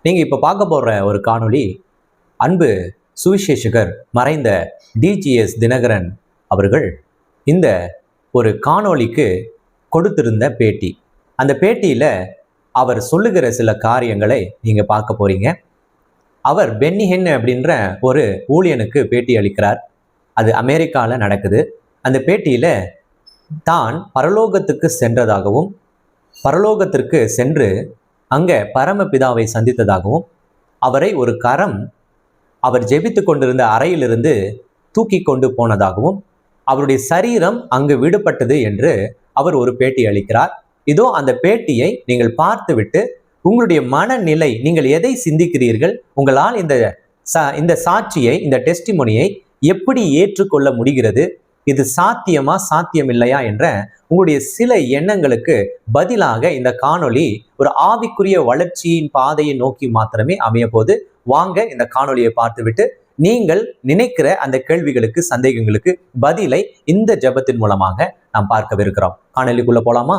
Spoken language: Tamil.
நீங்க இப்ப பார்க்க போற ஒரு காணொளி அன்பு சுவிசேஷகர் மறைந்த டிஜிஎஸ் தினகரன் அவர்கள் இந்த ஒரு காணொளிக்கு கொடுத்திருந்த பேட்டி. அந்த பேட்டியில அவர் சொல்லுகிற சில காரியங்களை நீங்க பார்க்க போறீங்க. அவர் பென்னி ஹின் அப்படின்ற ஒரு ஊழியனுக்கு பேட்டி அளிக்கிறார். அது அமெரிக்கால நடக்குது. அந்த பேட்டியில தான் பரலோகத்துக்கு சென்றதாகவும், பரலோகத்திற்கு சென்று அங்க பரமபிதாவை சந்தித்ததாகவும், அவரை ஒரு கரம் அவர் ஜெபித்து கொண்டிருந்த அறையிலிருந்து தூக்கி கொண்டு போனதாகவும், அவருடைய சரீரம் அங்கு விடுபட்டது என்று அவர் ஒரு பேட்டி அளிக்கிறார். இதோ அந்த பேட்டியை நீங்கள் பார்த்துவிட்டு உங்களுடைய மனநிலை, நீங்கள் எதை சிந்திக்கிறீர்கள், உங்களால் இந்த சாட்சியை, இந்த டெஸ்டிமோனியை எப்படி ஏற்றுக்கொள்ள முடிகிறது, இது சாத்தியமா சாத்தியம் இல்லையா என்ற உங்களுடைய சில எண்ணங்களுக்கு பதிலாக இந்த காணொளி ஒரு ஆவிக்குரிய வளர்ச்சியின் பாதையை நோக்கி மாத்திரமே அமைய போது. வாங்க இந்த காணொளியை பார்த்துவிட்டு நீங்கள் நினைக்கிற அந்த கேள்விகளுக்கு, சந்தேகங்களுக்கு பதிலை இந்த ஜெபத்தின் மூலமாக நாம் பார்க்கவிருக்கிறோம். காணொளிக்குள்ள போலாமா?